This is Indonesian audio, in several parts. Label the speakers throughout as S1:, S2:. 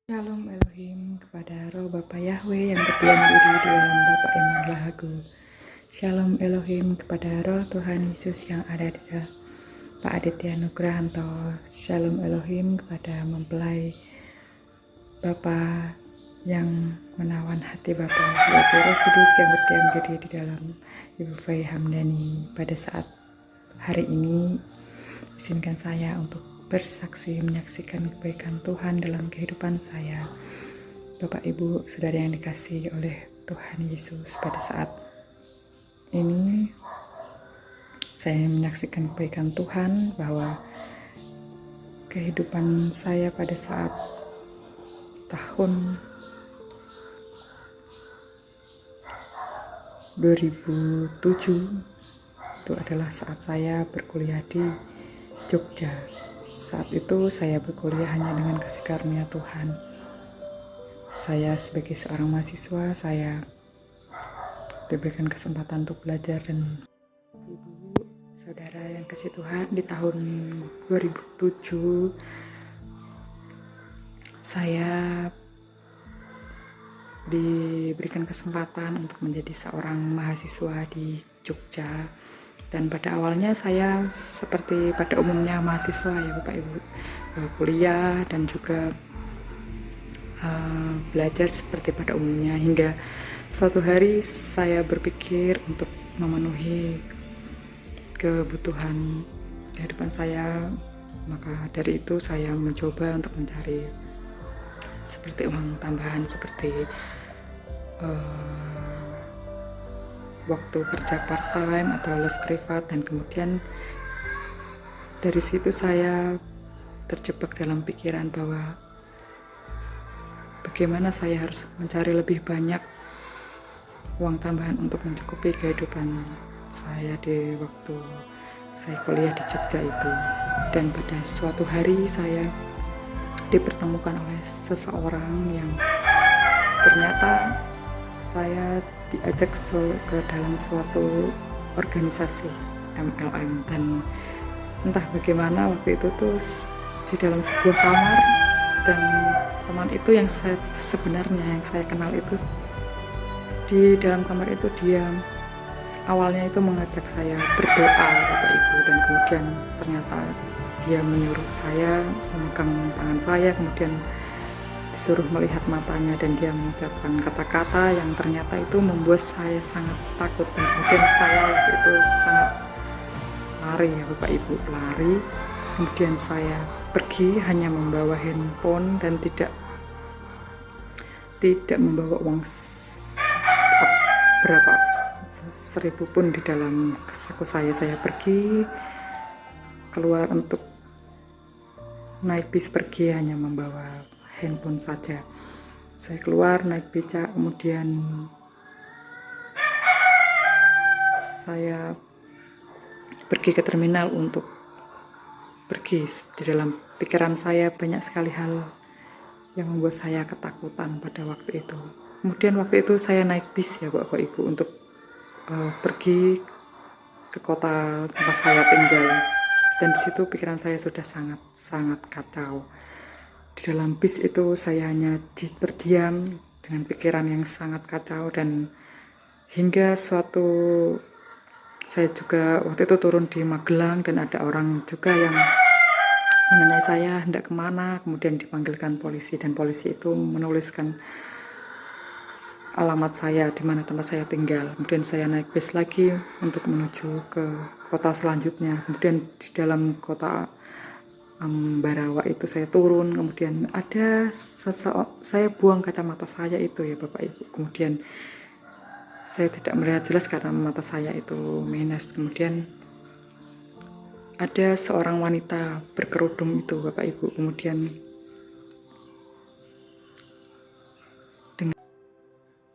S1: Shalom Elohim kepada roh Bapa Yahweh yang berdiam diri di dalam Bapa Iman Lahagu. Shalom Elohim kepada roh Tuhan Yesus yang ada di dalam Pak Aditya Nugrahanto. Shalom Elohim kepada mempelai Bapa yang menawan hati Bapa, yaitu Roh Kudus yang berdiam diri di dalam Ibu Fai Hamdani. Pada saat hari ini, izinkan saya untuk bersaksi menyaksikan kebaikan Tuhan dalam kehidupan saya. Bapak Ibu Saudara yang dikasihi oleh Tuhan Yesus, pada saat ini saya menyaksikan kebaikan Tuhan bahwa kehidupan saya pada saat tahun 2007 itu adalah saat saya berkuliah di Jogja. Saat itu saya berkuliah hanya dengan kasih karunia Tuhan. Saya sebagai seorang mahasiswa, saya diberikan kesempatan untuk belajar, dan Ibu Saudara yang kasih Tuhan, di tahun 2007 saya diberikan kesempatan untuk menjadi seorang mahasiswa di Jogja. Dan pada awalnya saya seperti pada umumnya mahasiswa ya Bapak Ibu, kuliah dan juga belajar seperti pada umumnya, hingga suatu hari saya berpikir untuk memenuhi kebutuhan kehidupan saya. Maka dari itu saya mencoba untuk mencari seperti uang tambahan, seperti waktu kerja part time atau les privat, dan kemudian dari situ saya terjebak dalam pikiran bahwa bagaimana saya harus mencari lebih banyak uang tambahan untuk mencukupi kehidupan saya di waktu saya kuliah di Jogja itu. Dan pada suatu hari saya dipertemukan oleh seseorang yang ternyata saya diajak ke dalam suatu organisasi MLM, dan entah bagaimana waktu itu tuh di dalam sebuah kamar, dan teman itu yang sebenarnya yang saya kenal itu di dalam kamar itu, dia awalnya itu mengajak saya berdoa Bapak Ibu, dan kemudian ternyata dia menyuruh saya memegang tangan saya, kemudian disuruh melihat matanya, dan dia mengucapkan kata-kata yang ternyata itu membuat saya sangat takut. Dan kemudian saya waktu itu sangat lari ya Bapak Ibu, lari. Kemudian saya pergi hanya membawa handphone dan tidak membawa uang berapa 1.000 pun di dalam saku saya. Saya pergi keluar untuk naik bis pergi hanya membawa handphone saja. Saya keluar naik beca, kemudian saya pergi ke terminal untuk pergi. Di dalam pikiran saya banyak sekali hal yang membuat saya ketakutan pada waktu itu. Kemudian waktu itu saya naik bis ya Bapak Ibu untuk pergi ke kota tempat saya tinggal, dan di situ pikiran saya sudah sangat kacau. Di dalam bis itu saya hanya terdiam dengan pikiran yang sangat kacau, dan hingga saya juga waktu itu turun di Magelang, dan ada orang juga yang menanyai saya hendak kemana. Kemudian dipanggilkan polisi, dan polisi itu menuliskan alamat saya di mana tempat saya tinggal. Kemudian saya naik bis lagi untuk menuju ke kota selanjutnya. Kemudian di dalam kota Ambarawa itu saya turun, kemudian ada saya buang kacamata saya itu ya Bapak Ibu. Kemudian saya tidak melihat jelas karena mata saya itu minus. Kemudian ada seorang wanita berkerudung itu Bapak Ibu, kemudian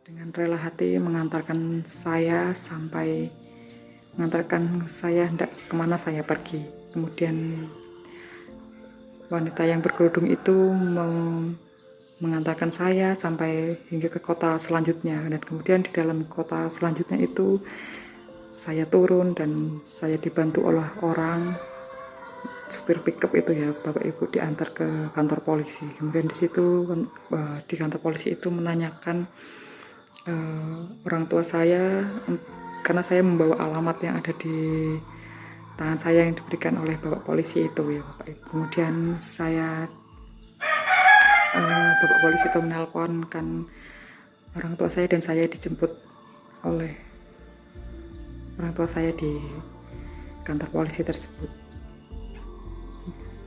S1: dengan rela hati mengantarkan saya hendak kemana saya pergi. Kemudian wanita yang berkerudung itu mengantarkan saya sampai hingga ke kota selanjutnya, dan kemudian di dalam kota selanjutnya itu saya turun dan saya dibantu oleh orang supir pickup itu ya, bapak ibu diantar ke kantor polisi. Kemudian di situ di kantor polisi itu menanyakan orang tua saya, karena saya membawa alamat yang ada di tangan saya yang diberikan oleh bapak polisi itu ya bapak ibu. Kemudian bapak polisi itu menelponkan orang tua saya dan saya dijemput oleh orang tua saya di kantor polisi tersebut.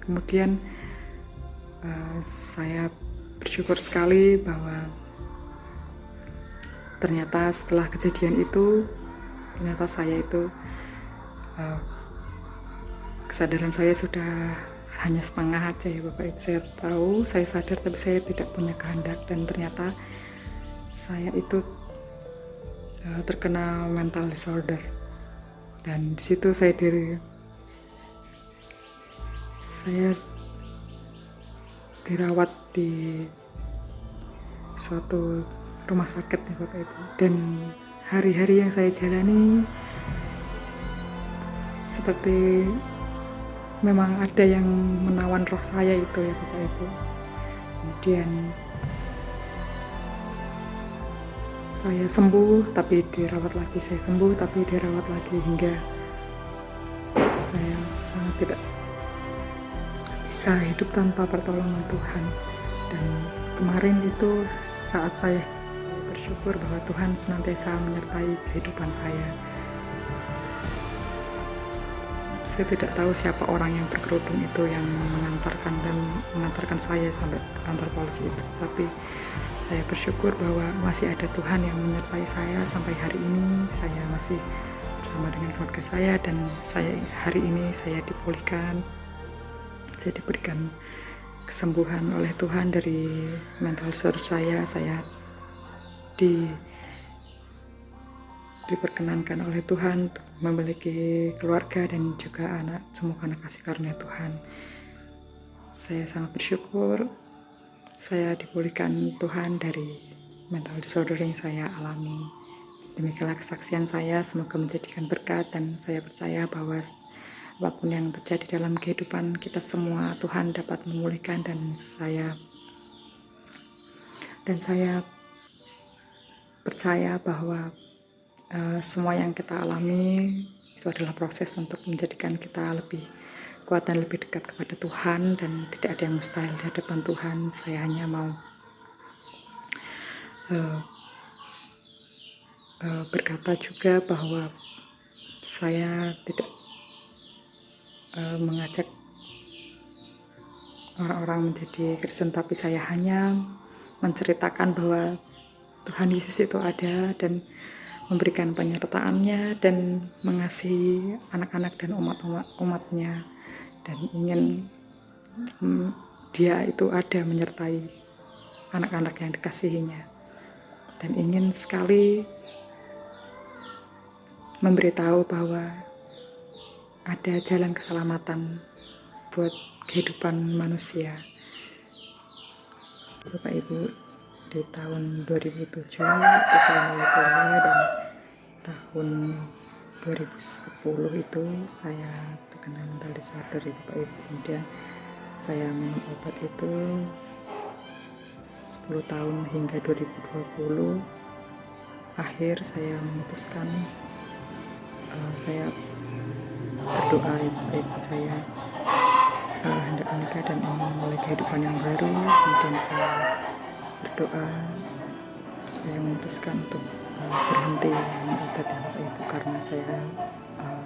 S1: Kemudian saya bersyukur sekali bahwa ternyata setelah kejadian itu, ternyata saya itu kesadaran saya sudah hanya setengah aja ya bapak ibu. Saya tahu, saya sadar, tapi saya tidak punya kehendak, dan ternyata saya itu terkena mental disorder. Dan disitu saya dirawat di suatu rumah sakit ya bapak ibu. Dan hari-hari yang saya jalani seperti memang ada yang menawan roh saya itu ya bapak ibu. Kemudian saya sembuh tapi dirawat lagi, saya sembuh tapi dirawat lagi, hingga saya sangat tidak bisa hidup tanpa pertolongan Tuhan. Dan kemarin itu saat saya bersyukur bahwa Tuhan senantiasa menyertai kehidupan saya. Saya tidak tahu siapa orang yang berkerudung itu yang mengantarkan saya sampai ke kantor polisi itu, tapi saya bersyukur bahwa masih ada Tuhan yang menyertai saya sampai hari ini. Saya masih bersama dengan keluarga saya, dan hari ini saya dipulihkan, saya diberikan kesembuhan oleh Tuhan dari mental disorder saya. Saya diperkenankan oleh Tuhan untuk memiliki keluarga dan juga anak, semua anak kasih karunia Tuhan. Saya sangat bersyukur saya dipulihkan Tuhan dari mental disorder yang saya alami. Demikianlah kesaksian saya, semoga menjadikan berkat, dan saya percaya bahwa apapun yang terjadi dalam kehidupan kita semua, Tuhan dapat memulihkan, dan saya percaya bahwa semua yang kita alami itu adalah proses untuk menjadikan kita lebih kuat dan lebih dekat kepada Tuhan, dan tidak ada yang mustahil di hadapan Tuhan. Saya hanya mau berkata juga bahwa saya tidak mengajak orang-orang menjadi Kristen, tapi saya hanya menceritakan bahwa Tuhan Yesus itu ada dan memberikan penyertaannya dan mengasihi anak-anak dan umat-umatnya, dan ingin dia itu ada menyertai anak-anak yang dikasihinya, dan ingin sekali memberitahu bahwa ada jalan keselamatan buat kehidupan manusia. Bapak Ibu, di tahun 2007 itu saya mulai kuliah, dan tahun 2010 itu saya terkena mental disorder ya Bapak Ibu. Kemudian saya minum obat itu 10 tahun hingga 2020 akhir saya memutuskan, saya berdoa ya Bapak Ibu, saya hendak menikah dan ingin memulai kehidupan yang baru. Kemudian saya berdoa, saya memutuskan untuk berhenti minum obat ya Bapak Ibu, karena saya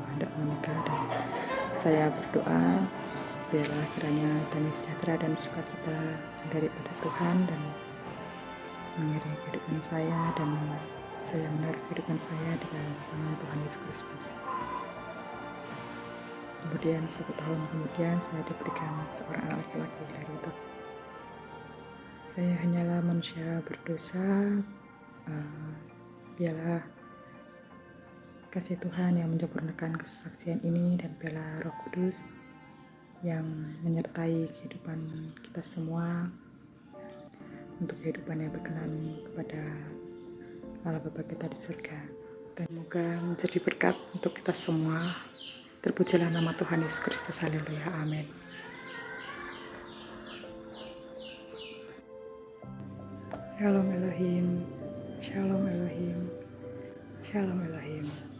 S1: hendak menikah, dan saya berdoa biarlah kiranya damai sejahtera dan sukacita daripada Tuhan dan mengiringi kehidupan saya, dan saya menaruh kehidupan saya di dalam tangan Tuhan Yesus Kristus. Kemudian 1 tahun kemudian saya diberikan seorang anak laki-laki dari Tuhan. Saya hanyalah manusia berdosa. Biarlah kasih Tuhan yang menyempurnakan kesaksian ini, dan biarlah Roh Kudus yang menyertai kehidupan kita semua untuk kehidupan yang berkenan kepada Allah Bapa kita di surga. Dan semoga menjadi berkat untuk kita semua, Terpujilah nama Tuhan Yesus Kristus. Haleluya. Amin. Shalom Elohim. Shalom Elohim. Shalom Elohim.